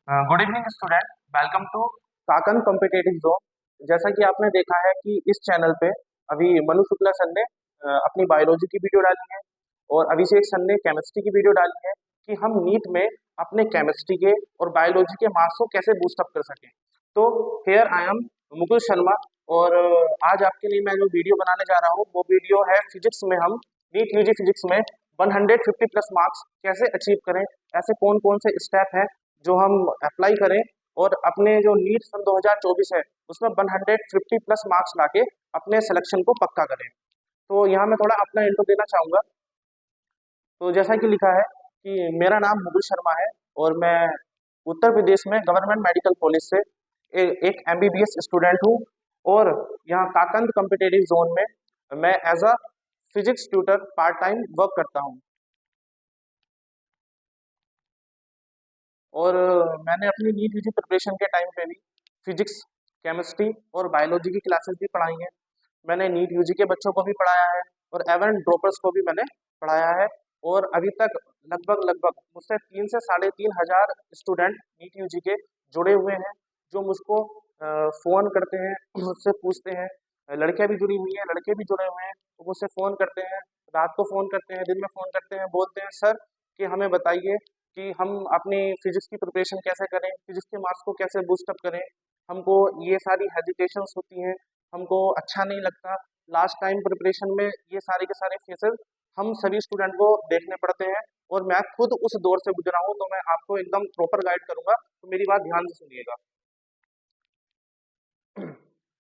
Good evening student. Welcome to काकन competitive zone. जैसा कि आपने देखा है कि इस चैनल पे अभी मनु शुक्ला सर ने अपनी बायोलॉजी की वीडियो डाली है और अभिषेक सर ने केमिस्ट्री की वीडियो डाली है कि हम नीट में अपने केमिस्ट्री के और बायोलॉजी के मार्क्स को कैसे बूस्ट अप कर सकें। तो here I am Mukul Sharma और आज आपके लिए मैं जो वीडियो बनाने जा रहा हूँ वो वीडियो है फिजिक्स में हम नीट यूजी फिजिक्स में 150 प्लस मार्क्स कैसे अचीव करें। ऐसे कौन कौन से स्टेप हैं जो हम अप्लाई करें और अपने जो नीट सन 2024 है उसमें 150 प्लस मार्क्स लाके अपने सिलेक्शन को पक्का करें। तो यहाँ मैं थोड़ा अपना इंट्रो देना चाहूँगा। तो जैसा कि लिखा है कि मेरा नाम मुकुल शर्मा है और मैं उत्तर प्रदेश में गवर्नमेंट मेडिकल कॉलेज से एक एमबीबीएस स्टूडेंट हूँ और यहाँ काकंद कॉम्पिटेटिव जोन में मैं as a physics tutor part time work करता हूँ। और मैंने अपनी नीट यूजी प्रिपरेशन के टाइम पे भी फिजिक्स, केमिस्ट्री और बायोलॉजी की क्लासेस भी पढ़ाई हैं। मैंने नीट यूजी के बच्चों को भी पढ़ाया है और एवन ड्रॉपर्स को भी मैंने पढ़ाया है। और अभी तक लगभग लगभग मुझसे 3 से 3,500 स्टूडेंट नीट यूजी के जुड़े हुए हैं जो मुझको फ़ोन करते हैं, मुझसे पूछते हैं। लड़कियां भी जुड़ी हुई हैं, लड़के भी जुड़े हुए हैं, वो मुझसे फ़ोन करते हैं, रात को फ़ोन करते हैं, दिन में फ़ोन करते हैं, बोलते हैं सर कि हमें बताइए कि हम अपनी फिजिक्स की प्रिपरेशन कैसे करें, फिजिक्स के मार्क्स को कैसे बूस्ट अप करें। हमको ये सारी हेजिटेशंस होती हैं, हमको अच्छा नहीं लगता। लास्ट टाइम प्रिपरेशन में ये सारे के सारे फेसेस हम सभी स्टूडेंट को देखने पड़ते हैं और मैं खुद उस दौर से गुजरा हूँ, तो मैं आपको एकदम प्रॉपर गाइड करूंगा, तो मेरी बात ध्यान से सुनिएगा।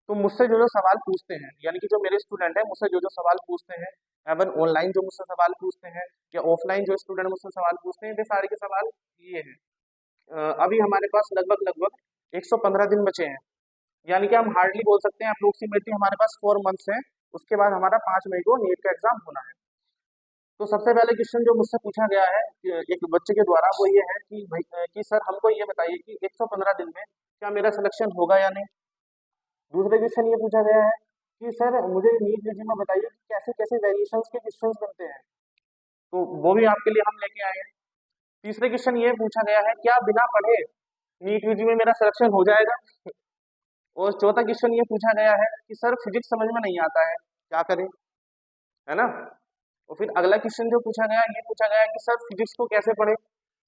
तो मुझसे जो जो सवाल पूछते हैं, यानी कि जो मेरे स्टूडेंट हैं मुझसे जो जो सवाल पूछते हैं, एवन ऑनलाइन जो मुझसे सवाल पूछते हैं या ऑफलाइन जो स्टूडेंट मुझसे सवाल पूछते हैं, वे सारे के सवाल ये हैं। अभी हमारे पास लगभग लगभग 115 दिन बचे हैं, यानी कि हम हार्डली बोल सकते हैं अप्रोक्सीमेटली हमारे पास 4 मंथ्स हैं। उसके बाद हमारा 5 मई को नीट का एग्जाम होना है। तो सबसे पहले क्वेश्चन जो मुझसे पूछा गया है एक बच्चे के द्वारा वो ये है कि भाई कि सर हमको ये बताइए कि 115 दिन में क्या मेरा सिलेक्शन होगा या नहीं। दूसरा क्वेश्चन ये पूछा गया है कि सर मुझे नीट यूजी में बताइए कि कैसे कैसे वेरिएशंस के क्वेश्चंस बनते हैं, तो वो भी आपके लिए हम लेके आए हैं। तीसरे क्वेश्चन ये पूछा गया है क्या बिना पढ़े नीट यूजी में मेरा सिलेक्शन हो जाएगा। और चौथा क्वेश्चन ये पूछा गया है कि सर फिजिक्स समझ में नहीं आता है, क्या करें, है ना। और फिर अगला क्वेश्चन जो पूछा गया ये पूछा गया है कि सर फिजिक्स को कैसे पढ़े,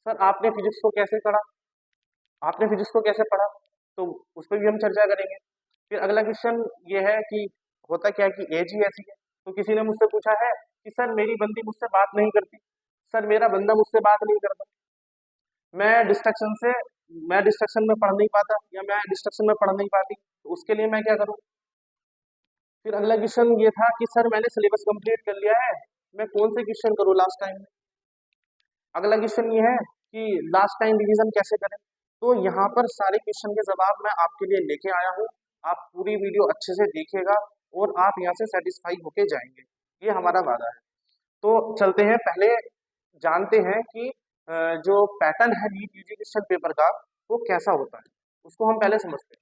सर आपने फिजिक्स को कैसे पढ़ा, आपने फिजिक्स को कैसे पढ़ा, तो उस पर भी हम चर्चा करेंगे। फिर अगला क्वेश्चन ये है कि होता क्या है कि एज ही ऐसी है। तो किसी ने मुझसे पूछा है कि सर मेरी बंदी मुझसे बात नहीं करती, सर मेरा बंदा मुझसे बात नहीं करता, मैं डिस्ट्रक्शन से मैं डिस्ट्रक्शन में पढ़ नहीं पाता या मैं डिस्ट्रक्शन में पढ़ नहीं पाती, तो उसके लिए मैं क्या करूँ। फिर अगला क्वेश्चन ये था कि सर मैंने सिलेबस कंप्लीट कर लिया है, मैं कौन से क्वेश्चन करूँ लास्ट टाइम में। अगला क्वेश्चन ये है कि लास्ट टाइम रिवीजन कैसे करें। तो यहाँ पर सारे क्वेश्चन के जवाब मैं आपके लिए लेके आया हूँ। आप पूरी वीडियो अच्छे से देखिएगा और आप यहाँ से सेटिस्फाई होके जाएंगे, ये हमारा वादा है। तो चलते हैं, पहले जानते हैं कि जो पैटर्न है नीट यूजी क्वेश्चन पेपर का वो कैसा होता है, उसको हम पहले समझते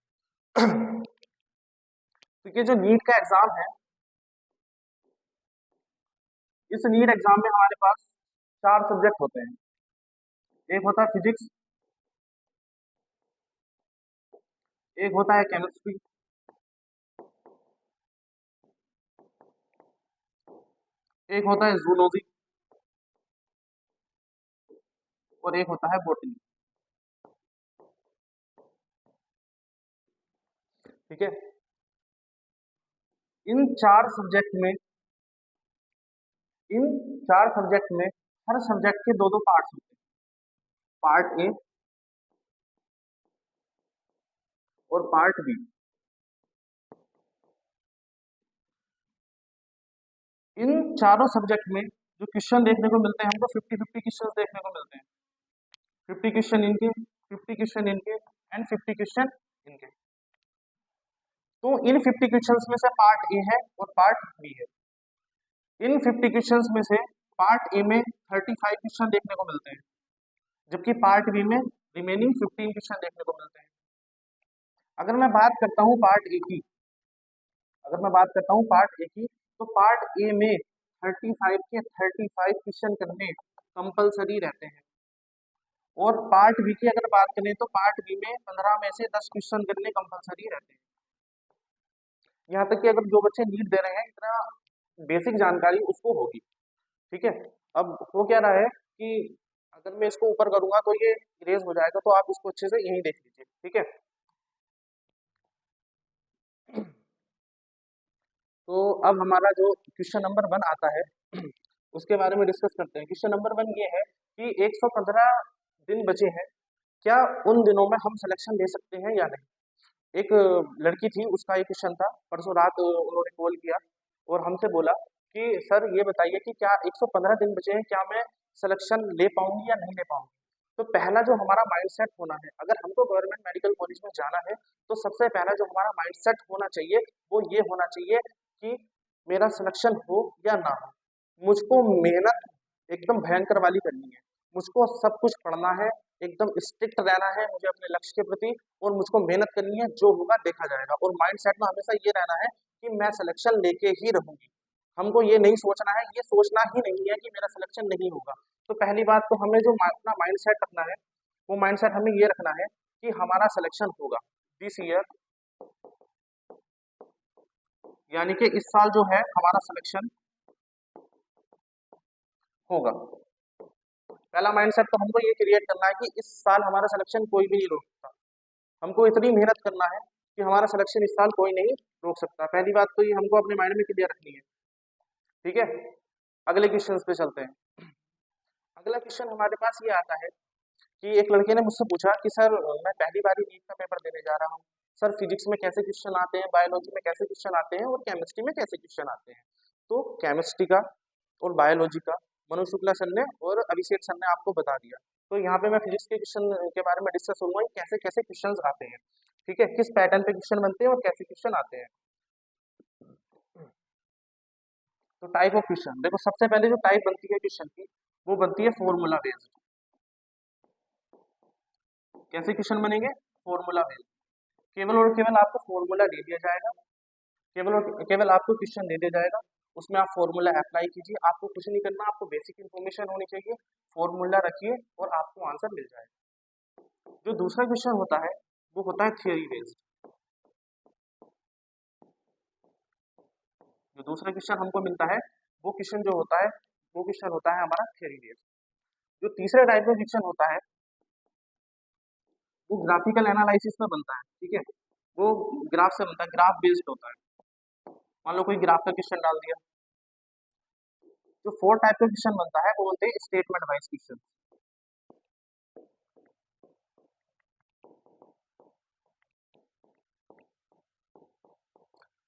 हैं। क्योंकि जो नीट का एग्जाम है, इस नीट एग्जाम में हमारे पास 4 सब्जेक्ट होते हैं। एक होता है फिजिक्स, एक होता है केमिस्ट्री, एक होता है जूलॉजी और एक होता है बॉटनी। ठीक है। इन चार सब्जेक्ट में इन 4 सब्जेक्ट में हर सब्जेक्ट के दो दो पार्ट्स होते हैं, पार्ट ए और पार्ट बी। इन चारों सब्जेक्ट में जो क्वेश्चन देखने को मिलते हैं हमको 50-50 क्वेश्चन देखने को मिलते हैं। 50 क्वेश्चन इनके, 50 क्वेश्चन इनके एंड 50 क्वेश्चन इनके। तो इन 50 क्वेश्चन में से पार्ट ए है और पार्ट बी है। इन 50 क्वेश्चन में से पार्ट ए में 35 क्वेश्चन देखने को मिलते हैं, जबकि पार्ट बी में रिमेनिंग 15 क्वेश्चन देखने को मिलते हैं। अगर मैं बात करता हूँ पार्ट ए की अगर मैं बात करता हूँ पार्ट ए की, तो पार्ट ए में 35 के 35 क्वेश्चन करने कंपलसरी रहते हैं। और पार्ट बी की अगर बात करें तो पार्ट बी में 15 में से 10 क्वेश्चन करने कंपलसरी रहते हैं। यहाँ तक कि अगर जो बच्चे नीट दे रहे हैं इतना बेसिक जानकारी उसको होगी। ठीक है, अब हो क्या रहा है कि अगर मैं इसको ऊपर करूंगा तो ये इरेज हो जाएगा, तो आप इसको अच्छे से यहीं देख लीजिए। ठीक है, तो अब हमारा जो क्वेश्चन नंबर 1 आता है उसके बारे में डिस्कस करते हैं। क्वेश्चन नंबर 1 ये है कि 115 दिन बचे हैं, क्या उन दिनों में हम सिलेक्शन ले सकते हैं या नहीं। एक लड़की थी, उसका एक क्वेश्चन था, परसों रात उन्होंने कॉल किया और हमसे बोला कि सर ये बताइए कि क्या 115 दिन बचे हैं, क्या मैं सिलेक्शन ले पाऊंगी या नहीं ले पाऊंगी। तो पहला जो हमारा माइंडसेट होना है, अगर हमको गवर्नमेंट मेडिकल कॉलेज में जाना है तो सबसे पहला जो हमारा माइंडसेट होना चाहिए वो ये होना चाहिए कि मेरा सिलेक्शन हो या ना हो, मुझको मेहनत एकदम भयंकर वाली करनी है, मुझको सब कुछ पढ़ना है, एकदम स्ट्रिक्ट रहना है मुझे अपने लक्ष्य के प्रति, और मुझको मेहनत करनी है, जो होगा देखा जाएगा। और माइंडसेट में हमेशा ये रहना है कि मैं सिलेक्शन लेके ही रहूंगी। हमको ये नहीं सोचना है, ये सोचना ही नहीं है कि मेरा सिलेक्शन नहीं होगा। तो पहली बात तो हमें जो अपना माइंडसेट रखना है, वो माइंडसेट हमें ये रखना है कि हमारा सिलेक्शन होगा दिस ईयर, यानी कि इस साल जो है हमारा सिलेक्शन होगा। पहला माइंडसेट तो हमको ये क्रिएट करना है कि इस साल हमारा सिलेक्शन कोई भी नहीं रोक सकता। हमको इतनी मेहनत करना है कि हमारा सिलेक्शन इस साल कोई नहीं रोक सकता। पहली बात तो ये हमको अपने माइंड में क्लियर रखनी है। ठीक है, अगले क्वेश्चन पे चलते हैं। अगला क्वेश्चन हमारे पास ये आता है कि एक लड़के ने मुझसे पूछा कि सर मैं पहली बार ही नीट का पेपर देने जा रहा हूँ, सर फिजिक्स में कैसे क्वेश्चन आते हैं, बायोलॉजी में कैसे क्वेश्चन आते हैं और केमिस्ट्री में कैसे क्वेश्चन आते हैं। तो केमिस्ट्री का और बायोलॉजी का मनोज शुक्ला सर ने और अभिषेक सर ने आपको बता दिया। तो यहाँ पे मैं फिजिक्स के क्वेश्चन के बारे में डिस्कस करूंगा कि कैसे कैसे क्वेश्चन आते हैं। ठीक है, किस पैटर्न पे क्वेश्चन बनते हैं और कैसे क्वेश्चन आते हैं। तो टाइप ऑफ क्वेश्चन देखो, सबसे पहले जो टाइप बनती है क्वेश्चन की वो बनती है फॉर्मूला बेस्ड। कैसे क्वेश्चन बनेंगे, फॉर्मूला बेस्ड। केवल और केवल आपको फॉर्मूला दे दिया जाएगा, केवल और केवल आपको क्वेश्चन दे दिया जाएगा, उसमें आप फॉर्मूला अप्लाई कीजिए, आपको कुछ नहीं करना, आपको बेसिक इन्फॉर्मेशन होनी चाहिए, फॉर्मूला रखिए और आपको आंसर मिल जाएगा। जो दूसरा क्वेश्चन होता है वो होता है थियोरी बेस्ड। जो दूसरा क्वेश्चन हमको मिलता है वो क्वेश्चन जो होता है वो क्वेश्चन होता है हमारा थियोरी बेस्ड। जो तीसरे टाइप का क्वेश्चन होता है वो ग्राफिकल एनालिसिस में बनता है। ठीक है, वो ग्राफ से बनता है, ग्राफ बेस्ड होता है। मान लो कोई ग्राफ का क्वेश्चन डाल दिया। जो फोर टाइप का क्वेश्चन बनता है वो बोलते हैं स्टेटमेंट वाइज क्वेश्चन।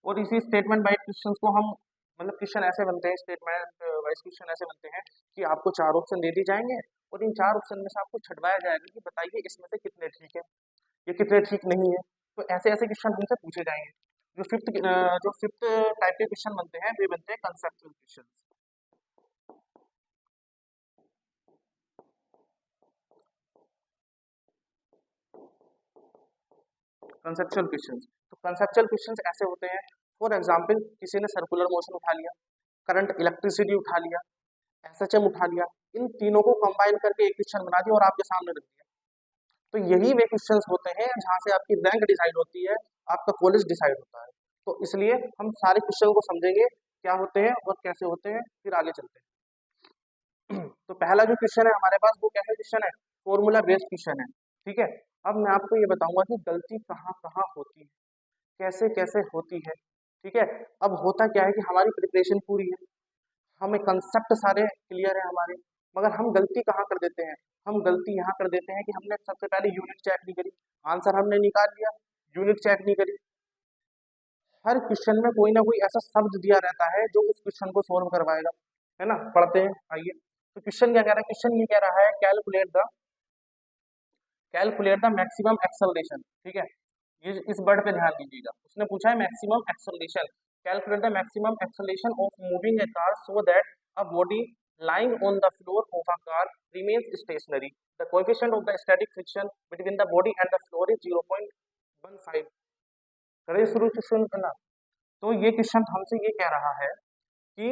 और इसी स्टेटमेंट वाइज क्वेश्चंस को हम मतलब क्वेश्चन ऐसे बनते हैं, स्टेटमेंट वाइज क्वेश्चन ऐसे बनते हैं कि आपको चार ऑप्शन दे दी जाएंगे और इन चार ऑप्शन में से आपको छटवाया जाएगा कि बताइए इसमें से कितने ठीक है, ये कितने ठीक नहीं है। तो ऐसे ऐसे क्वेश्चन हमसे पूछे जाएंगे। जो फिफ्थ टाइप के क्वेश्चन बनते हैं वे बनते हैं कंसेप्चुअल क्वेश्चन। कंसेप्चुअल क्वेश्चन, तो कंसेप्चुअल क्वेश्चन ऐसे होते हैं, फॉर एग्जाम्पल किसी ने सर्कुलर मोशन उठा लिया, करंट इलेक्ट्रिसिटी उठा लिया, एसएचएम उठा लिया, इन तीनों को कंबाइन करके एक क्वेश्चन बना दिया और आपके सामने रख दिया। तो यही वे क्वेश्चंस होते हैं जहां से आपकी रैंक डिसाइड होती है, आपका कॉलेज डिसाइड होता है। तो इसलिए हम सारे क्वेश्चन को समझेंगे क्या होते हैं और कैसे होते हैं, फिर आगे चलते हैं। तो पहला जो क्वेश्चन है हमारे पास वो कैसा क्वेश्चन है, फॉर्मूला बेस्ड क्वेश्चन है। ठीक है, अब मैं आपको ये बताऊंगा कि गलती कहाँ कहाँ होती है, कैसे कैसे होती है। ठीक है, अब होता क्या है कि हमारी प्रिपरेशन पूरी है, हमें कंसेप्ट सारे क्लियर है हमारे, मगर हम गलती कहाँ कर देते हैं, हम गलती यहाँ कर देते हैं कि हमने सबसे पहले यूनिट चेक नहीं करी, आंसर हमने निकाल लिया, यूनिट चेक नहीं करी। हर क्वेश्चन में कोई ना कोई ऐसा शब्द दिया रहता है जो उस क्वेश्चन को सोल्व करवाएगा, है ना। पढ़ते हैं, आइए। तो क्वेश्चन क्या कह रहा है, क्वेश्चन ये कह रहा है कैलकुलेट द मैक्सिमम एक्सेलरेशन। ठीक है, ये इस वर्ड पे ध्यान दीजिएगा, उसने पूछा है maximum acceleration, calculate the maximum acceleration of moving A car so that a body lying on the floor of a car remains stationary. The coefficient of the static friction between the body and the floor is 0.15. करें शुरू question करना। तो ये question हमसे ये कह रहा है कि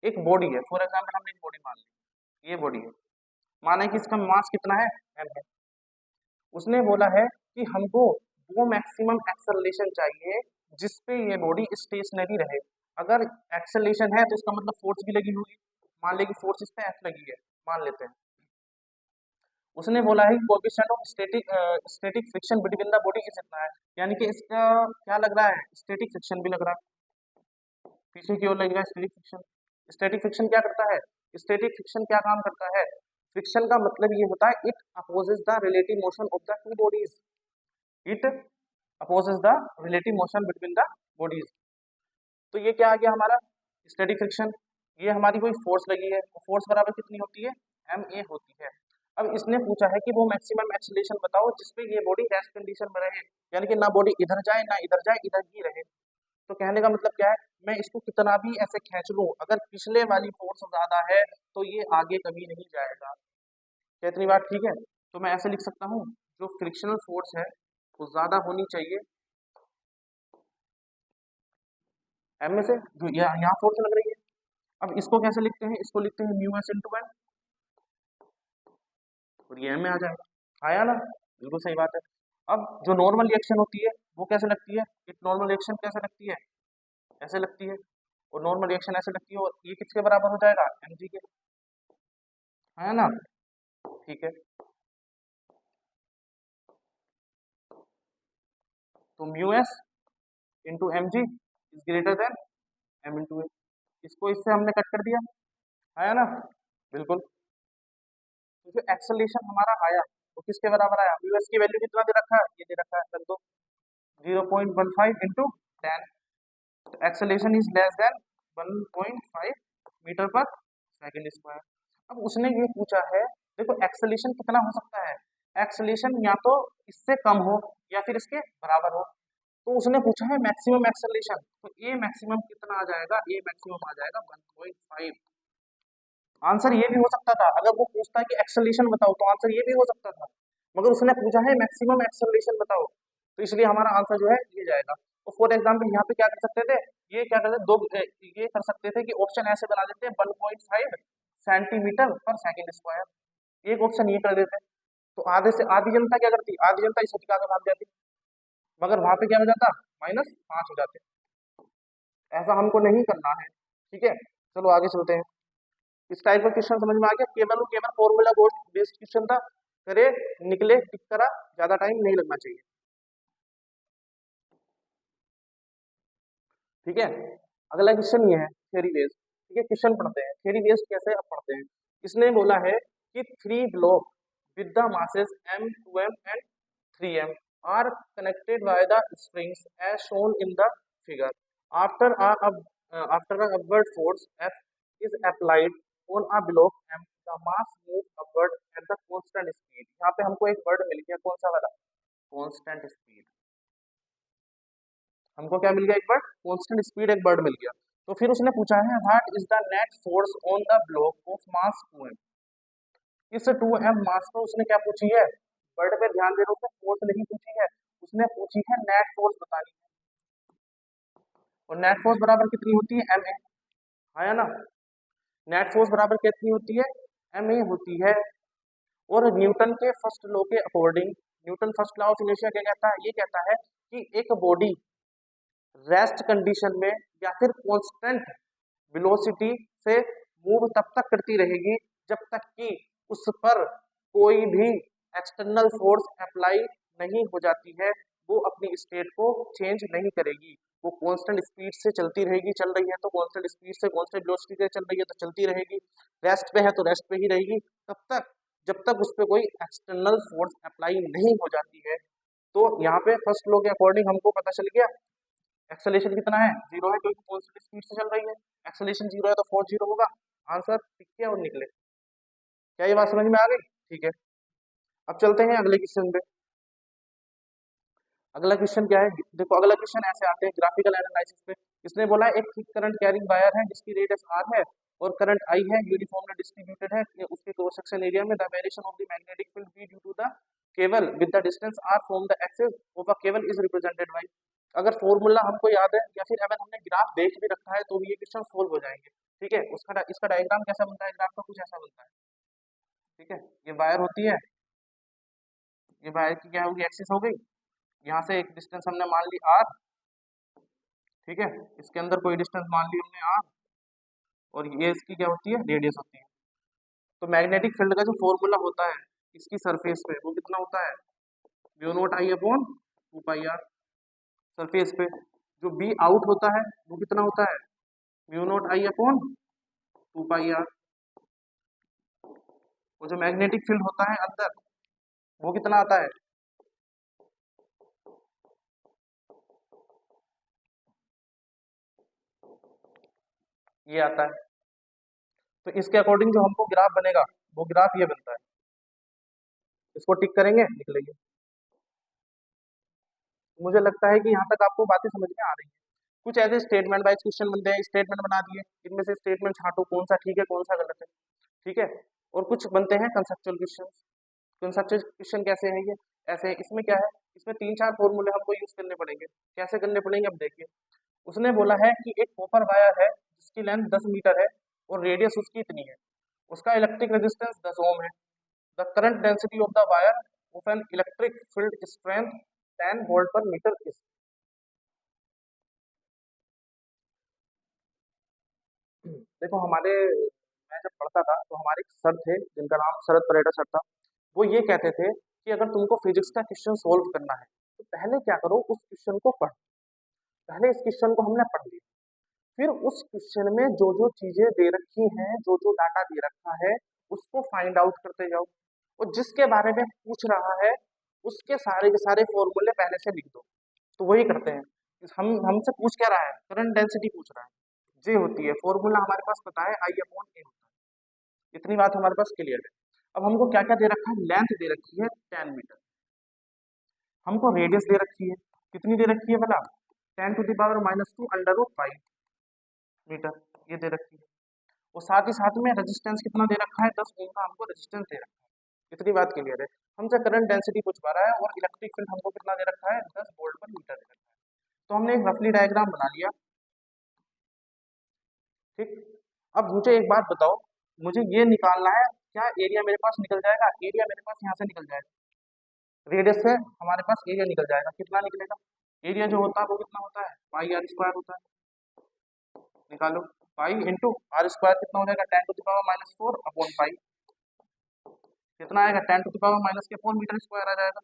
एक बॉडी है, फॉर एग्जाम्पल हमने एक बॉडी मान ली, ये बॉडी है, माना कि इसका मास कितना है, m है। उसने बोला है कि हमको वो मैक्सिमम एक्सेलरेशन चाहिए जिसपे ये बॉडी स्टेशनरी रहे। अगर एक्सेलरेशन है तो इसका मतलब फोर्स भी लगी होगी। मान ले कि फोर्स इस पे F लगी है, मान लेते हैं। उसने बोला है कि coefficient of static friction between the body is इतना है, यानी कि इसका क्या लग रहा है, स्टैटिक फ्रिक्शन भी लग रहा है, पीछे की ओर लगेगा स्टैटिक फ्रिक्शन। स्टैटिक फ्रिक्शन क्या करता है, स्टैटिक फ्रिक्शन क्या काम करता है, फ्रिक्शन का मतलब ये होता है it opposes the relative motion of the two bodies, it opposes the relative motion between the bodies. तो ये क्या आ गया हमारा स्टैटिक फ्रिक्शन, ये हमारी कोई फोर्स लगी है, फोर्स बराबर कितनी होती है, ma होती है। अब इसने पूछा है कि वो मैक्सिमम एक्सीलरेशन बताओ जिसपे ये बॉडी रेस्ट कंडीशन में रहे, यानी कि ना बॉडी इधर जाए ना इधर जाए, इधर ही रहे। तो कहने का मतलब क्या है, मैं इसको कितना भी ऐसे खींच लूं, अगर पिछले वाली फोर्स ज्यादा है तो ये आगे कभी नहीं जाएगा। क्या इतनी बात ठीक है? तो मैं ऐसे लिख सकता हूँ, जो फ्रिक्शनल फोर्स है वो ज्यादा होनी चाहिए एम में से, जो यहाँ फोर्स लग रही है। अब इसको कैसे लिखते हैं, इसको लिखते हैं म्यू एस इंटू एन, और ये एम में आ जाएगा। आया ना, बिल्कुल सही बात है। अब जो नॉर्मल रिएक्शन होती है वो कैसे लगती है, एक नॉर्मल रिएक्शन कैसे लगती है, ऐसे लगती है, और नॉर्मल रिएक्शन ऐसे लगती है, और ये किसके बराबर हो जाएगा, एम जी के। है ना, ठीक है। तो mu S into M G is greater than M into A, इसको इससे हमने कट कर दिया। आया ना, बिल्कुल। तो जो एक्सेलरेशन हमारा आया वो किसके बराबर आया, म्यू एस की वैल्यू कितना दे रखा है, ये दे रखा है, कर दो 0.15 into 10, acceleration is less than 1.5 metre per second square. अब उसने ये पूछा है, देखो एक्सेलरेशन कितना हो सकता है, एक्सेलरेशन या तो इससे कम हो या फिर इसके बराबर हो। तो उसने पूछा है मैक्सिमम एक्सेलरेशन, तो ए मैक्सिमम कितना आ जाएगा, ए मैक्सिमम आ जाएगा 1.5। आंसर ये भी हो सकता था, अगर वो पूछता है कि एक्सेलरेशन बताओ तो आंसर ये भी हो सकता था, मगर उसने पूछा है मैक्सिमम एक्सेलरेशन बताओ, तो इसलिए हमारा आंसर जो है ये जाएगा। तो फॉर एग्जाम्पल यहाँ पे क्या कर सकते थे, ये क्या करते दो ये कर सकते थे कि ऑप्शन ऐसे बना देते 1.5 सेंटीमीटर पर सेकंड स्क्वायर, एक ऑप्शन ये कर देते। तो आधे से आधी जनता क्या करती, आधी जनता इस हटिका का भाग जाती, मगर वहां पे क्या हो जाता, -5 हो जाते। ऐसा हमको नहीं करना है, ठीक है। चलो आगे चलते हैं। इस टाइप का क्वेश्चन समझ में आ गया, केवल और केवल फॉर्मूला बेस्ड क्वेश्चन था, करे निकले टिक करा, ज्यादा टाइम नहीं लगना चाहिए, ठीक है। अगला क्वेश्चन ये है थ्योरी बेस्ड, ठीक है। क्वेश्चन पढ़ते हैं थ्योरी बेस्ड कैसे, अब पढ़ते हैं। इसने बोला है कि 3 block with the masses m 2m and 3m are connected by the strings as shown in the figure. After a upward force F is applied on a block M, the mass moves upward at the constant speed. यहाँ पे हमको एक word मिल गया, कौन सा वाला, constant speed. हमको क्या मिल गया, एक वर्ड कांस्टेंट स्पीड, एक वर्ड मिल गया। तो फिर उसने पूछा है what is the net force on the block of mass 2m। इस 2m मास को उसने क्या पूछी है, वर्ड पे ध्यान दे रहे हो, फोर्स नहीं पूछी है, उसने पूछी है नेट फोर्स बतानी है। और नेट फोर्स बराबर कितनी होती है, एम ए। आया ना, नेट फोर्स बराबर कितनी होती है, एम ए होती है। और न्यूटन के फर्स्ट लॉ के according, Newton first law of inertia क्या कहता है, ये कहता है कि एक बॉडी रेस्ट कंडीशन में या फिर कांस्टेंट वेलोसिटी से मूव तब तक करती रहेगी जब तक कि उस पर कोई भी एक्सटर्नल फोर्स अप्लाई नहीं हो जाती है, वो अपनी स्टेट को चेंज नहीं करेगी, वो कांस्टेंट स्पीड से चलती रहेगी, चल रही है तो कांस्टेंट स्पीड से कांस्टेंट वेलोसिटी से चल रही है तो चलती रहेगी, रेस्ट पे है तो रेस्ट पे ही रहेगी तब तक जब तक उस पर कोई एक्सटर्नल फोर्स अप्लाई नहीं हो जाती है। तो यहाँ पे फर्स्ट लॉ के अकॉर्डिंग हमको पता चल गया एक्सेलरेशन कितना है, 0 है, क्योंकि कांस्टेंट स्पीड से चल रही है, एक्सेलरेशन 0 है तो फोर्स 0 होगा। आंसर टिक के और निकले। क्या ये बात समझ में आ गई, ठीक है। अब चलते हैं अगले क्वेश्चन पे। अगला क्वेश्चन क्या है, देखो अगला क्वेश्चन ऐसे आते हैं ग्राफिकल एनालिसिस पे। इसने बोला एक थिक करंट कैरिंग वायर है जिसकी रेडियस r है और करंट I है, यूनिफॉर्मली डिस्ट्रीब्यूटेड है, उसके क्रॉस सेक्शन एरिया में the variation of the magnetic field B due to the cable with the distance r from the axis of a cable is represented by. अगर formula हमको याद है या फिर अगर हमने ग्राफ देख भी रखा है तो भी ये क्वेश्चन सोल्व हो जाएंगे, ठीक है। उसका इसका डायग्राम कैसा बनता है, ग्राफ का कुछ ऐसा बनता है। ठीक है, ये वायर होती है, ये वायर की क्या होगी, एक्सिस हो गई। यहाँ से एक डिस्टेंस हमने मान ली आर, ठीक है, इसके अंदर कोई डिस्टेंस मान ली हमने आर, और ये इसकी क्या होती है, रेडियस होती है। तो मैग्नेटिक फील्ड का जो फॉर्मूला होता है इसकी सरफेस पे, वो कितना होता है, mu not I upon 2 pi R. Surface पे जो बी आउट होता है वो कितना होता है, mu not I upon 2 pi R. और जो मैग्नेटिक फील्ड होता है अंदर वो कितना आता है, ये आता है। तो इसके अकॉर्डिंग जो हमको ग्राफ बनेगा वो ग्राफ ये बनता है, इसको टिक करेंगे निकलेंगे। मुझे लगता है कि यहाँ तक आपको बातें समझ में आ रही हैं। कुछ ऐसे स्टेटमेंट वाइज क्वेश्चन बनते हैं, स्टेटमेंट बना दिए, इनमें से स्टेटमेंट छांटो कौन सा ठीक है कौन सा गलत है, ठीक है। और कुछ बनते हैं कंसेप्चुअल क्वेश्चन। कंसेप्चुअल क्वेश्चन कैसे हैं ये, ऐसे हैं, इसमें क्या है, इसमें 3-4 फॉर्मूले हमको यूज करने पड़ेंगे। कैसे करने पड़ेंगे, अब देखिए। उसने बोला है कि एक कॉपर वायर है जिसकी लेंथ 10 मीटर है और रेडियस उसकी इतनी है, उसका इलेक्ट्रिक रेजिस्टेंस 10 ओम है। The current density of the wire of an electric field strength 10 volt पर मीटर इज। देखो हमारे, मैं जब पढ़ता था तो हमारे एक सर थे जिनका नाम शरद परेरा सर था। वो ये कहते थे कि अगर तुमको फिजिक्स का क्वेश्चन सोल्व करना है तो पहले क्या करो, उस क्वेश्चन को पढ़ो। पहले इस क्वेश्चन को हमने पढ़ लिया, फिर उस क्वेश्चन में जो जो चीजें दे रखी हैं, जो जो डाटा दे रखा है, उसको फाइंड आउट करते जाओ। और जिसके बारे में पूछ रहा है उसके सारे के सारे फॉर्मूले पहले से लिख दो। तो वही करते हैं। हम हमसे पूछ क्या रहा है, करंट डेंसिटी पूछ रहा है, जे होती है, फॉर्मूला हमारे पास पता है, आई अपॉन ए होता है। इतनी बात हमारे पास क्लियर है। अब हमको क्या क्या दे रखा है, लेंथ दे रखी है 10 मीटर, हमको रेडियस दे रखी है, कितनी दे रखी है भला, 10⁻⁻² अंडर रूट 5 मीटर, ये दे रखी है। और साथ ही साथ में रेजिस्टेंस कितना दे रखा है, 10 ओम का हमको रेजिस्टेंस दे रखा है। इतनी बात क्लियर है। हमसे करंट डेंसिटी पूछ पा रहा है और इलेक्ट्रिक फील्ड हमको कितना दे रखा है, 10 वोल्ट पर मीटर दे रखा है। तो हमने एक रफली डायग्राम बना लिया, ठीक। अब मुझे एक बात बताओ, मुझे ये निकालना है, क्या एरिया मेरे पास निकल जाएगा, एरिया मेरे पास यहाँ से निकल जाएगा, रेडियस से हमारे पास एरिया निकल जाएगा, कितना निकलेगा, एरिया जो होता है वो कितना होता है, पाई r² होता है। निकालो, पाई इंटू r² कितना हो जाएगा, 10⁻⁻⁴ अपॉन पाई, कितना आएगा, 10⁻⁻⁴ मीटर स्क्वायर आ जाएगा।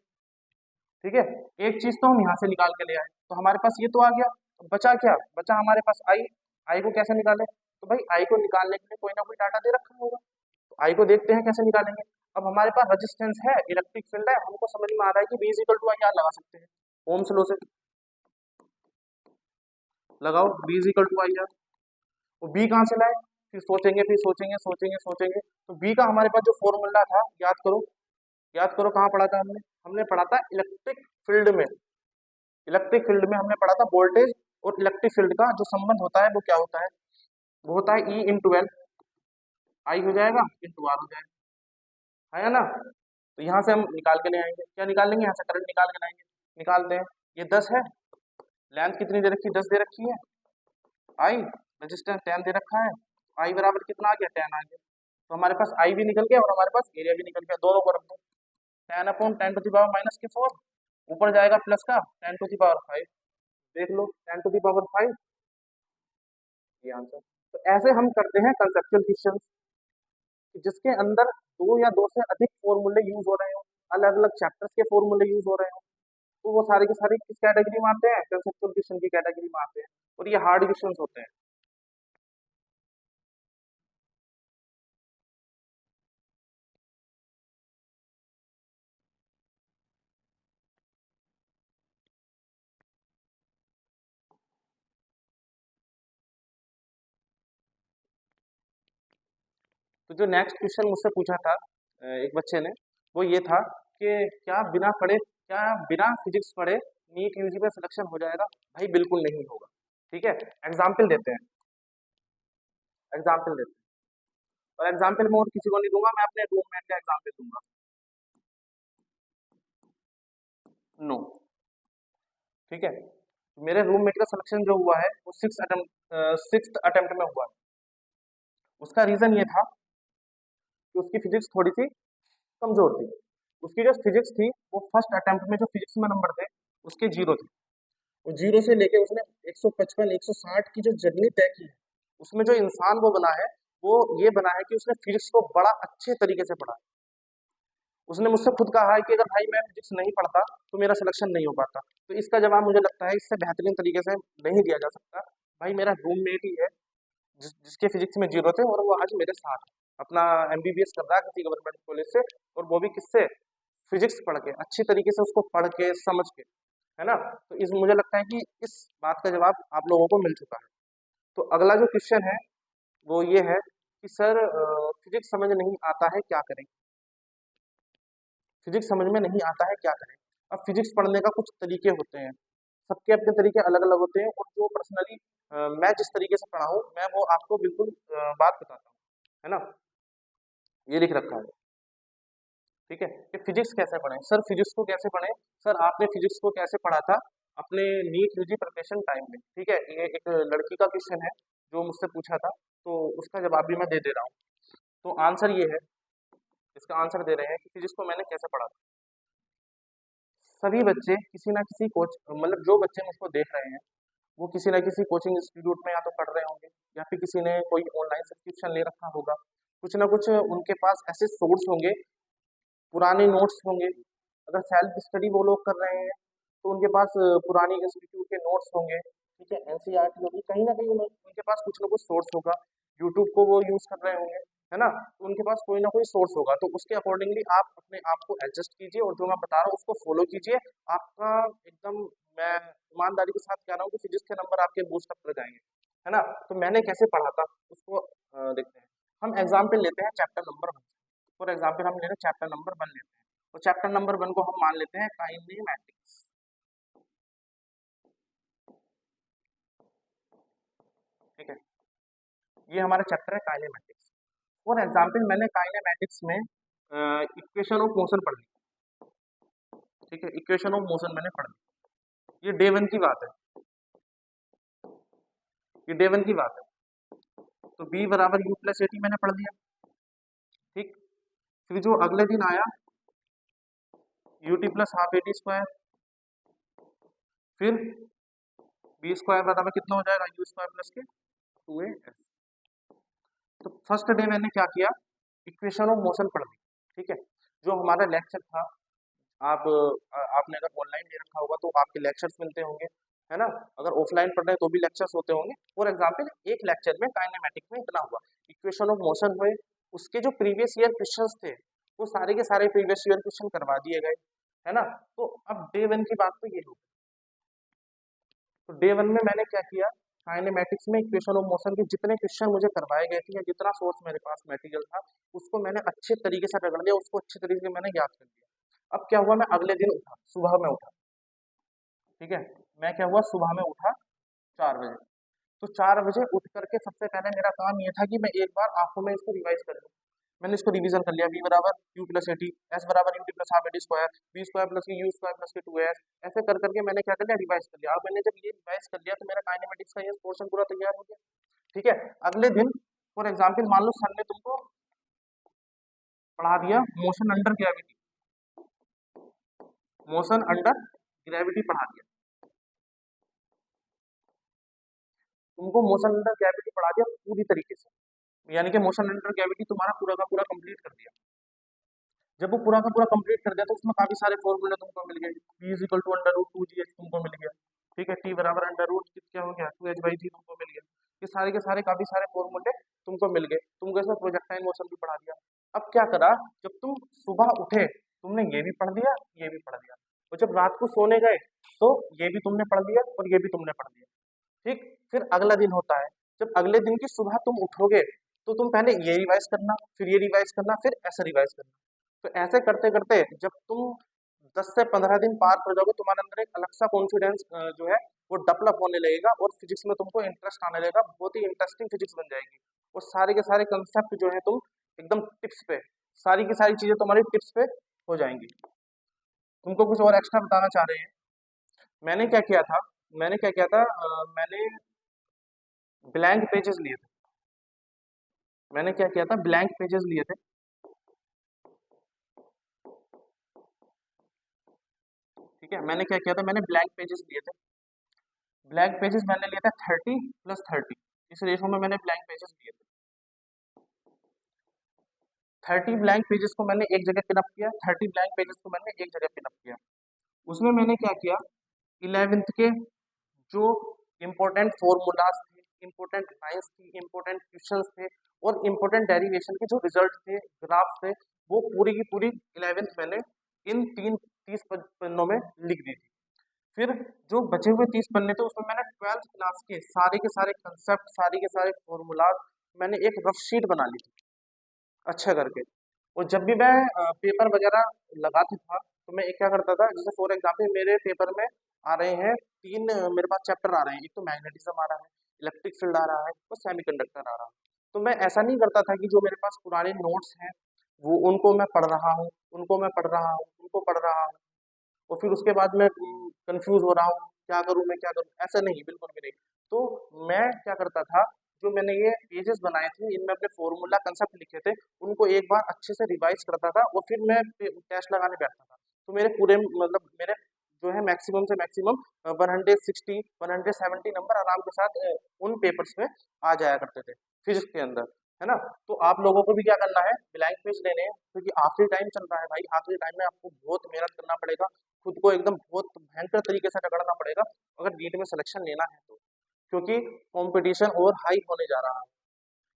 ठीक है, एक चीज तो हम यहाँ से निकाल के ले आए, तो हमारे पास ये तो आ गया। तो बचा क्या, बचा हमारे पास आई। आई को कैसे निकाले, तो भाई आई को निकालने के लिए कोई ना कोई डाटा दे रखा होगा, तो आई को देखते हैं कैसे निकालेंगे। अब हमारे पास रेजिस्टेंस है, इलेक्ट्रिक फील्ड है, हमको समझ में आ रहा है कि V equal to I R लगा सकते हैं, ओम्स लॉ से लगाओ, V equal to I R. वो बी कहाँ से लाए, फिर सोचेंगे, फिर सोचेंगे, सोचेंगे, सोचेंगे। तो बी का हमारे पास जो फॉर्मूला था, याद करो, याद करो, कहाँ पढ़ा था हमने, हमने पढ़ा था इलेक्ट्रिक फील्ड में। इलेक्ट्रिक फील्ड में हमने पढ़ा था वोल्टेज और इलेक्ट्रिक फील्ड का जो संबंध होता है वो क्या होता है, वो होता है ई इंटू एल, आई हो जाएगा इंटू आर हो जाएगा, है ना। तो यहाँ से हम निकाल के ले आएंगे, क्या निकाल लेंगे, यहाँ से करंट निकाल के लाएंगे। निकालते हैं, ये 10 है, लेंथ कितनी दे रखी है, 10 दे रखी है, आई रेजिस्टेंस 10 दे रखा है, आई बराबर कितना आ गया, 10 आ गया। तो हमारे पास आई भी निकल गया और हमारे पास एरिया भी निकल गया, दोनों को रख दो, 10/10⁻⁻⁴ ऊपर जाएगा प्लस का 10⁵ देख लो, 10⁵ ये आंसर। तो ऐसे हम करते हैं कंसेप्चुअल क्वेश्चन, जिसके अंदर दो या दो से अधिक फॉर्मूले यूज हो रहे हो, अलग अलग चैप्टर्स के फॉर्मूले यूज हो रहे हो, तो वो सारे के सारे किस कैटेगरी में आते हैं, कंसेप्चुअल क्वेश्चन की कैटेगरी में आते हैं, और ये हार्ड क्वेश्चन होते हैं। तो जो नेक्स्ट क्वेश्चन मुझसे पूछा था एक बच्चे ने, वो ये था कि क्या बिना फिजिक्स पढ़े नीट यूजी में सिलेक्शन हो जाएगा। भाई बिल्कुल नहीं होगा, ठीक है। एग्जाम्पल देते हैं, एग्जाम्पल देते हैं, और एग्जाम्पल मैं और किसी को नहीं दूंगा, मैं अपने रूममेट का एग्जाम्पल दूंगा। नो, ठीक है। मेरे रूममेट का सिलेक्शन जो हुआ है वो 6th अटेम्प्ट में हुआ है। उसका रीजन ये था कि उसकी फिजिक्स थोड़ी सी कमजोर थी। उसकी जो फिजिक्स थी वो फर्स्ट अटेम्प्ट में जो फिजिक्स में नंबर थे उसके 0 थे। वो 0 से लेके उसने 155 160 की जो जर्नी तय की है, उसमें जो इंसान वो बना है, वो ये बना है कि उसने फिजिक्स को बड़ा अच्छे तरीके से पढ़ा। उसने मुझसे खुद कहा है कि अगर भाई मैं फिजिक्स नहीं पढ़ता तो मेरा सिलेक्शन नहीं हो पाता। तो इसका जवाब मुझे लगता है इससे बेहतरीन तरीके से नहीं दिया जा सकता। भाई मेरा रूममेट ही है जिसके फिजिक्स में 0 थे और वो आज मेरे साथ है। अपना एमबीबीएस कर रहा है किसी गवर्नमेंट कॉलेज से, और वो भी किससे? फिजिक्स पढ़ के, अच्छी तरीके से उसको पढ़ के समझ के, है ना? तो इस मुझे लगता है कि इस बात का जवाब आप लोगों को मिल चुका है। तो अगला जो क्वेश्चन है वो ये है कि सर फिजिक्स समझ नहीं आता है क्या करें? फिजिक्स समझ में नहीं आता है क्या करें? अब फिजिक्स पढ़ने का कुछ तरीके होते हैं, सबके अपने तरीके अलग अलग होते हैं, और जो पर्सनली मैं जिस तरीके से पढ़ा हूँ मैं वो आपको बिल्कुल बात बताता हूँ, है ना? ये लिख रखा है, ठीक है, कि फिजिक्स कैसे पढ़ें। सर फिजिक्स को कैसे पढ़ें? सर आपने फिजिक्स को कैसे पढ़ा था अपने नीट यूजी प्रिपरेशन टाइम में, ठीक है? ये एक लड़की का क्वेश्चन है जो मुझसे पूछा था, तो उसका जवाब भी मैं दे दे रहा हूँ। तो आंसर ये है, इसका आंसर दे रहे हैं कि फिजिक्स को मैंने कैसे पढ़ा था। सभी बच्चे किसी ना किसी कोच, मतलब जो बच्चे मुझको देख रहे हैं वो किसी ना किसी कोचिंग इंस्टीट्यूट में या तो पढ़ रहे होंगे, या फिर किसी ने कोई ऑनलाइन सब्सक्रिप्शन ले रखा होगा। कुछ ना कुछ उनके पास ऐसे सोर्स होंगे, पुराने नोट्स होंगे। अगर सेल्फ स्टडी वो लोग कर रहे हैं तो उनके पास पुरानी इंस्टीट्यूट के नोट्स होंगे, ठीक है, एनसीईआरटी होगी, कहीं ना कहीं उनके पास कुछ ना कुछ सोर्स होगा। यूट्यूब को वो यूज कर रहे होंगे, है ना? तो उनके पास कोई ना कोई सोर्स होगा, तो उसके अकॉर्डिंगली आप अपने आप को एडजस्ट कीजिए और जो मैं बता रहा हूँ उसको फॉलो कीजिए। आपका एकदम, मैं ईमानदारी के साथ कह रहा हूँ कि फिजिक्स के नंबर आपके बूस्ट अप कर जाएंगे, है ना? तो मैंने कैसे पढ़ा था उसको देखते हैं। हम एग्जाम्पल लेते हैं चैप्टर नंबर 1। फॉर एग्जाम्पल हम ले रहे हैं चैप्टर नंबर 1 लेते हैं, तो चैप्टर नंबर 1 को हम मान लेते हैं काइनेमैटिक्स, ठीक है? ये हमारा चैप्टर है काइनेमैटिक्स। फॉर एग्जाम्पल मैंने काइनेमैटिक्स में इक्वेशन ऑफ मोशन पढ़ ली, ठीक है, इक्वेशन ऑफ मोशन मैंने पढ़ ली, ये डे 1 की बात है, ये डे 1 की बात है। तो बी बराबर यू प्लस ए टी मैंने पढ़ लिया, ठीक। फिर जो अगले दिन आया you T plus half A T square, फिर बी स्क्वायर बराबर कितना हो जाएगा यू स्क्वायर प्लस के 2a एस। तो फर्स्ट डे मैंने क्या किया, इक्वेशन ऑफ मोशन पढ़ ली, ठीक है। जो हमारा लेक्चर था, आपने अगर ऑनलाइन ले रखा होगा तो आपके लेक्चर्स मिलते होंगे, है ना? अगर ऑफलाइन पढ़ रहे हैं तो भी लेक्चर्स होते होंगे। फॉर एग्जाम्पल एक लेक्चर में काइनेमेटिक में इतना हुआ, इक्वेशन ऑफ मोशन हुए, उसके जो प्रीवियस ईयर क्वेश्चंस थे वो सारे के सारे प्रीवियस ईयर क्वेश्चन करवा दिए गए, है ना? तो अब डे 1 की बात तो ये होगी। तो डे 1 में मैंने क्या किया, काइनेमेटिक्स में इक्वेशन ऑफ मोशन के जितने क्वेश्चन मुझे करवाए गए थे या जितना सोर्स मेरे पास मटेरियल था उसको मैंने अच्छे तरीके से रगड़ लिया, उसको अच्छे तरीके से मैंने याद कर लिया। अब क्या हुआ, मैं अगले दिन उठा, सुबह में उठा, ठीक है। मैं क्या हुआ, सुबह में उठा 4 बजे। तो 4 बजे उठ करके सबसे पहले मेरा काम ये था कि मैं एक बार आंखों में इसको रिवाइज कर लूँ। मैंने इसको रिवीजन कर लिया, बी बराबर U plus A T, S बराबर U T plus half A T square, B square plus U square plus के 2s, ऐसे कर करके मैंने क्या कर लिया, रिवाइज कर लिया। अब मैंने जब ये रिवाइज कर लिया तो मेरा काइनेमेटिक्स का ये पोर्शन पूरा तैयार हो गया, ठीक है। अगले दिन फॉर एग्जाम्पल मान लो सर ने तुमको पढ़ा दिया motion under gravity, motion under gravity पढ़ा दिया तुमको, मोशन अंडर ग्रेविटी पढ़ा दिया पूरी तरीके से, यानी कि मोशन अंडर ग्रेविटी तुम्हारा पूरा का पूरा कंप्लीट कर दिया। जब वो पूरा का पूरा कंप्लीट कर दिया तो उसमें काफी सारे फॉर्मूले तुमको मिल गए, p is equal to under root 2g तुमको मिल गया, ठीक है, t बराबर अंडर रूट क्या हो गया 2h/g तुमको मिल गया। ये सारे के सारे काफी सारे फॉर्मूले तुमको मिल गए, तुमको इसमें प्रोजेक्टाइल मोशन भी पढ़ा दिया। अब क्या करा, जब तुम सुबह उठे तुमने ये भी पढ़ दिया, ये भी पढ़ दिया, और जब रात को सोने गए तो ये भी तुमने पढ़ लिया और ये भी तुमने पढ़ लिया, ठीक। फिर अगला दिन होता है, जब अगले दिन की सुबह तुम उठोगे तो तुम पहले ये रिवाइज करना, फिर ये रिवाइज करना, फिर ऐसा रिवाइज करना। तो ऐसे करते करते जब तुम 10 से 15 दिन पार कर जाओगे, तुम्हारे अंदर एक अलग सा कॉन्फिडेंस जो है वो डेवलप होने लगेगा, और फिजिक्स में तुमको इंटरेस्ट आने लगेगा, बहुत ही इंटरेस्टिंग फिजिक्स बन जाएगी। और सारे के सारे कंसेप्ट जो है तुम एकदम टिप्स पे, सारी की सारी चीजें तुम्हारी टिप्स पे हो जाएंगी। तुमको कुछ और एक्स्ट्रा बताना चाह रहे हैं? मैंने क्या किया था, मैंने क्या किया था, मैंने ब्लैंक पेजेस लिए थे, मैंने क्या किया था, ब्लैंक पेजेस लिए थे, ठीक है, मैंने क्या किया था, मैंने ब्लैंक पेजेस लिए थे। ब्लैंक पेजेस मैंने लिए थे 30 + 30, इस रेशो में मैंने ब्लैंक पेजेस लिए थे। 30 ब्लैंक पेजेस को मैंने एक जगह पिनअप किया, 30 ब्लैंक पेजेस को मैंने एक जगह पिनअप किया। उसमें मैंने क्या किया, 11th के जो इम्पोर्टेंट फॉर्मूलाज थे, इम्पोर्टेंट लाइन्स थी, इम्पोर्टेंट क्वेश्चंस थे और इम्पोर्टेंट डेरिवेशन के जो रिजल्ट थे, ग्राफ थे, वो पूरी की पूरी 11th मैंने इन 30 पन्नों में लिख दी थी। फिर जो बचे हुए 30 पन्ने थे उसमें मैंने 12th क्लास के सारे कंसेप्ट, सारे के सारे फॉर्मूलाज मैंने एक रफ शीट बना ली थी अच्छा करके। और जब भी मैं पेपर वगैरह लगाता था तो मैं एक क्या करता था, जैसे फॉर एग्जाम्पल मेरे पेपर में आ रहे हैं तीन, मेरे पास चैप्टर आ रहे हैं, एक तो मैग्नेटिज्म आ रहा है, इलेक्ट्रिक फील्ड आ रहा है और सेमीकंडक्टर आ रहा है। तो मैं ऐसा नहीं करता था कि जो मेरे पास पुराने नोट्स हैं वो उनको मैं पढ़ रहा हूँ, उनको मैं पढ़ रहा हूँ, उनको पढ़ रहा हूँ और फिर उसके बाद मैं कंफ्यूज हो रहा हूँ, क्या करूँ मैं, क्या करूँ, ऐसा नहीं, बिल्कुल भी नहीं। तो मैं क्या करता था, जो मैंने ये पेजेस बनाए थे इनमें अपने फॉर्मूला कंसेप्ट लिखे थे उनको एक बार अच्छे से रिवाइज करता था और फिर मैं टेस्ट लगाने बैठता था। तो मेरे पूरे मतलब मेरे जो है मैक्सिमम से मैक्सिमम 160 170 नंबर आराम के साथ उन पेपर्स में आ जाया करते थे फिजिक्स के अंदर, है ना। तो आप लोगों को भी क्या करना है, ब्लैंक पेज लेने हैं क्योंकि आखिरी टाइम चल रहा है भाई, आखिरी टाइम में आपको बहुत मेहनत करना पड़ेगा, खुद को एकदम बहुत भयंकर तरीके से रगड़ना पड़ेगा अगर नीट में सिलेक्शन लेना है तो, क्योंकि कंपटीशन और हाई होने जा रहा है।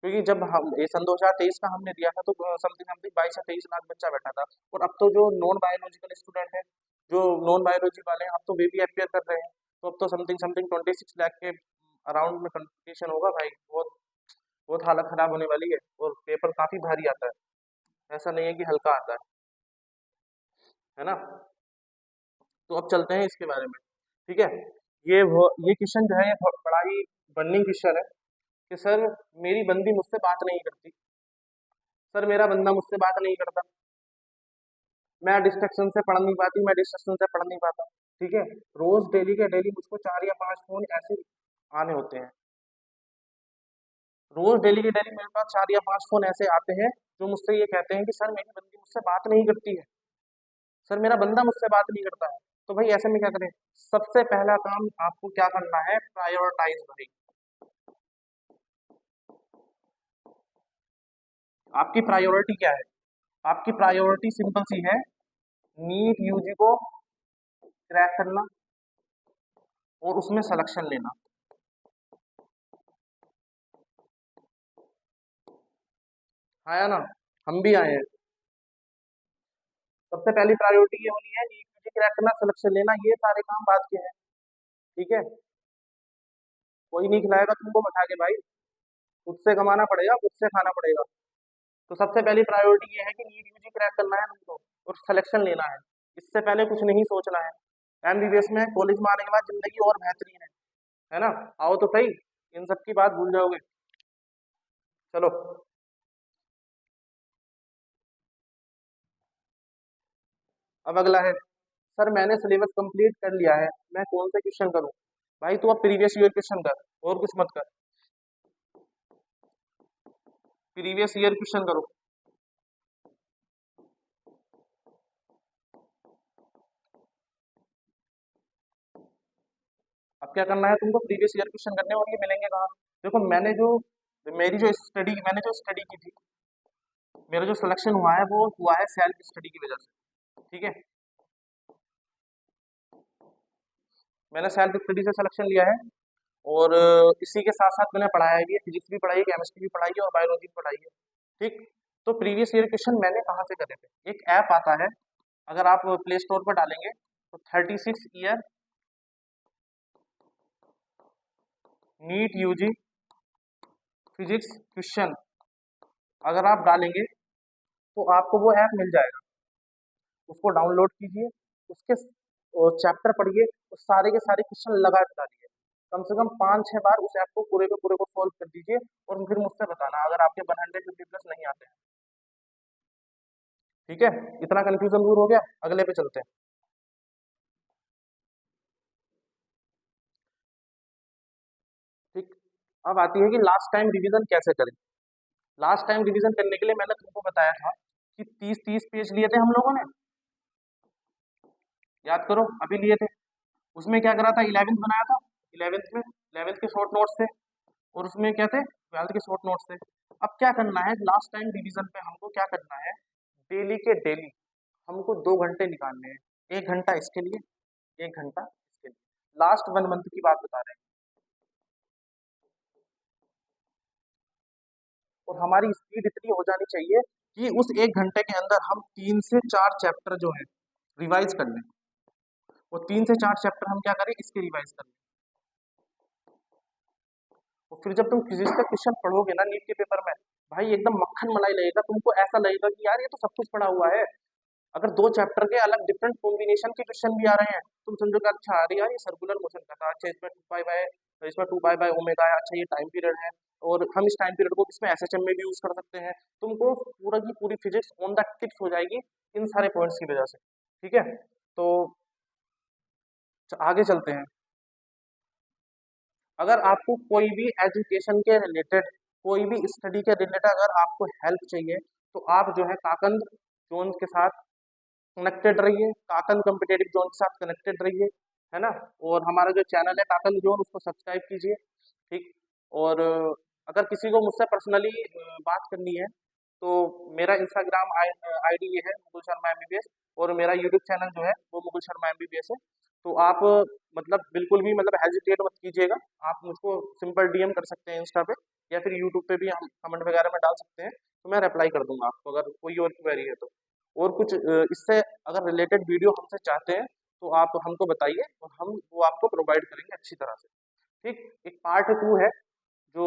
क्योंकि जब हम ये सन 2023 का हमने दिया था तो समथिंग समथिंग 22 से 23 लाख बच्चा बैठा था और अब तो जो नॉन बायोलॉजिकल स्टूडेंट है, जो नॉन बायोलॉजी वाले हैं, अब तो वे भी अपियर कर रहे हैं। तो अब तो समथिंग समथिंग 26 लाख के अराउंड में कंपटीशन होगा भाई, बहुत बहुत हालत खराब होने वाली है और पेपर काफी भारी आता है, ऐसा नहीं है कि हल्का आता है ना। तो अब चलते हैं इसके बारे में, ठीक है। ये क्वेश्चन जो है ये बड़ा ही बर्निंग क्वेश्चन है कि सर मेरी बंदी मुझसे बात नहीं करती, सर मेरा बंदा मुझसे बात नहीं करता, मैं डिस्ट्रक्शन से पढ़ नहीं पाती, मैं डिस्ट्रक्शन से पढ़ नहीं पाता, ठीक है। रोज डेली के डेली मुझको 4 या 5 फोन ऐसे आने होते हैं, रोज डेली के डेली मेरे पास 4 या 5 फोन ऐसे आते हैं जो मुझसे ये कहते हैं कि सर मेरी बंदी मुझसे बात नहीं करती है, सर मेरा बंदा मुझसे बात नहीं करता है। तो भाई ऐसे में क्या करें, सबसे पहला काम आपको क्या करना है, प्रायोरिटाइज भाई। आपकी प्रायोरिटी क्या है, आपकी प्रायोरिटी सिंपल सी है, नीट यूजी को क्रैक करना और उसमें सिलेक्शन लेना। आया ना, हम भी आए हैं। सबसे पहली प्रायोरिटी ये होनी है, नीट यूजी क्रैक करना, सिलेक्शन लेना, ये सारे काम बाद के हैं, ठीक है। कोई नहीं खिलाएगा तुमको बैठा के भाई, खुद से कमाना पड़ेगा, खुद से खाना पड़ेगा। तो सबसे पहली प्रायोरिटी ये है कि नीट यूजी क्रैक करना है तुमको और सिलेक्शन लेना है, इससे पहले कुछ नहीं सोचना है। एमबीबीएस में कॉलेज में आने के बाद जिंदगी और बेहतरीन है ना। आओ तो सही, इन सब की बात भूल जाओगे। चलो अब अगला है, सर मैंने सिलेबस कंप्लीट कर लिया है, मैं कौन से क्वेश्चन करूं। भाई तू अब प्रीवियस ईयर क्वेश्चन कर और कुछ मत कर, प्रीवियस ईयर क्वेश्चन करो। अब क्या करना है तुमको, प्रीवियस ईयर क्वेश्चन करने, और ये मिलेंगे कहाँ। देखो मैंने जो स्टडी की थी, मेरा जो सिलेक्शन हुआ है वो हुआ है सेल्फ स्टडी की वजह से, ठीक है। मैंने सेल्फ स्टडी से सिलेक्शन लिया है और इसी के साथ साथ मैंने पढ़ाया भी है, फिजिक्स भी पढ़ाई है, केमिस्ट्री भी पढ़ाई है और बायोलॉजी भी पढ़ाई है, ठीक। तो प्रीवियस ईयर क्वेश्चन मैंने कहाँ से करे थे, एक ऐप आता है, अगर आप प्ले स्टोर पर डालेंगे तो 36 year NEET UG physics question, अगर आप डालेंगे तो आपको वो ऐप मिल जाएगा, उसको डाउनलोड कीजिए, उसके चैप्टर पढ़िए और सारे के सारे क्वेश्चन लगा के डालिए, कम से कम 5-6 बार उस ऐप को पूरे के पूरे को सॉल्व कर दीजिए और फिर मुझसे बताना अगर आपके 150+ नहीं आते हैं, ठीक है। इतना कंफ्यूजन दूर हो गया, अगले पे चलते हैं, ठीक। अब आती है कि लास्ट टाइम रिवीजन कैसे करें। लास्ट टाइम रिवीजन करने के लिए मैंने तुमको बताया था कि 30-30 पेज लिए थे हम लोगों ने, याद करो अभी लिए थे। उसमें क्या करा था, 11th बनाया था। 11th में 11th के शॉर्ट नोट्स थे, और उसमें क्या थे, 12th के शॉर्ट नोट्स थे। अब क्या करना है, लास्ट टाइम रिवीजन पे हमको क्या करना है, डेली के डेली हमको 2 घंटे निकालने हैं। 1 घंटा इसके लिए, 1 घंटा इसके लिए। लास्ट 1 मंथ की बात बता रहे हैं। और हमारी स्पीड इतनी हो जानी चाहिए कि उस 1 घंटे के अंदर हम 3 से 4 चैप्टर जो है रिवाइज कर लें। और 3 से 4 चैप्टर हम क्या करें, इसके रिवाइज कर लें। और फिर जब तुम फिजिक्स का क्वेश्चन पढ़ोगे ना नीट के पेपर में, भाई एकदम मक्खन मलाई लगेगा तुमको। ऐसा लगेगा कि यार ये तो सब कुछ पढ़ा हुआ है। अगर 2 चैप्टर के अलग डिफरेंट कॉम्बिनेशन के क्वेश्चन भी आ रहे हैं, तुम समझो कि अच्छा अरे यार ये सर्कुलर मोशन का था, अच्छा इसमें 2 पाई बाय, इसमें 2 पाई बाय ओमेगा है, अच्छा ये टाइम पीरियड है, और हम इस टाइम पीरियड को इसमें एसएचएम में भी यूज कर सकते हैं। तुमको पूरा की पूरी फिजिक्स ऑन द टिप्स हो जाएगी इन सारे पॉइंट्स की वजह से। ठीक है, तो आगे चलते हैं। अगर आपको कोई भी एजुकेशन के रिलेटेड, कोई भी स्टडी के रिलेटेड अगर आपको हेल्प चाहिए, तो आप जो है काकंद जोन के साथ कनेक्टेड रहिए, काकंद कम्पिटेटिव जोन के साथ कनेक्टेड रहिए, है ना। और हमारा जो चैनल है काकंद जोन, उसको सब्सक्राइब कीजिए। ठीक। और अगर किसी को मुझसे पर्सनली बात करनी है, तो मेरा इंस्टाग्राम आईडी ये है, मुकुल शर्मा एमबीबीएस। और मेरा यूट्यूब चैनल जो है वो मुकुल शर्मा एमबीबीएस है। तो आप मतलब बिल्कुल भी मतलब हेजिटेट मत कीजिएगा। आप मुझको सिंपल डीएम कर सकते हैं इंस्टा पे, या फिर यूट्यूब पे भी हम कमेंट वगैरह में डाल सकते हैं, तो मैं रिप्लाई कर दूंगा आपको अगर कोई और क्वेरी है तो। और कुछ इससे अगर रिलेटेड वीडियो हमसे चाहते हैं, तो आप हमको बताइए, और हम वो आपको प्रोवाइड करेंगे अच्छी तरह से। ठीक। एक पार्ट 2 है जो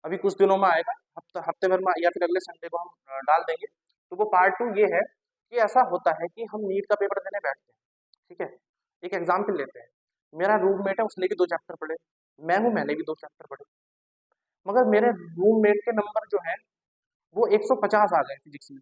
अभी कुछ दिनों में आएगा, हफ्ते भर में या फिर अगले संडे को हम डाल देंगे। तो वो पार्ट 2 ये है कि ऐसा होता है कि हम नीट का पेपर देने बैठते हैं। ठीक है, एक एग्जाम्पल लेते हैं। मेरा रूममेट है, उसने भी 2 चैप्टर पढ़े, मैं हूँ मैंने भी 2 चैप्टर पढ़े, मगर मेरे रूममेट के नंबर जो है वो 150 आ गए फिजिक्स में,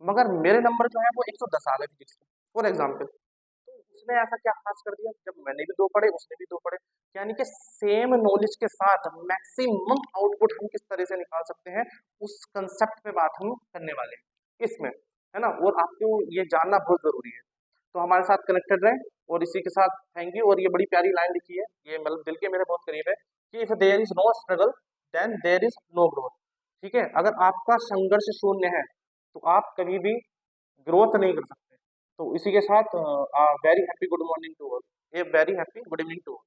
मगर मेरे नंबर जो है वो 110 आ गए फिजिक्स में, फॉर एग्जाम्पल। तो उसने ऐसा क्या खास कर दिया, जब मैंने भी 2 पढ़े उसने भी 2 पढ़े। यानी कि सेम नॉलेज के साथ मैक्सिमम आउटपुट हम किस तरह से निकाल सकते हैं, उस कंसेप्ट पे बात हम करने वाले हैं इसमें, है ना। और आपको ये जानना बहुत जरूरी है। तो हमारे साथ कनेक्टेड रहें। और इसी के साथ थैंक यू। और ये बड़ी प्यारी लाइन लिखी है, ये मतलब दिल के मेरे बहुत करीब है, कि if there is no struggle then there is no growth. ठीक है, अगर आपका संघर्ष शून्य है, तो आप कभी भी ग्रोथ नहीं कर सकते। तो इसी के साथ very happy good morning to all, a very happy good evening to all.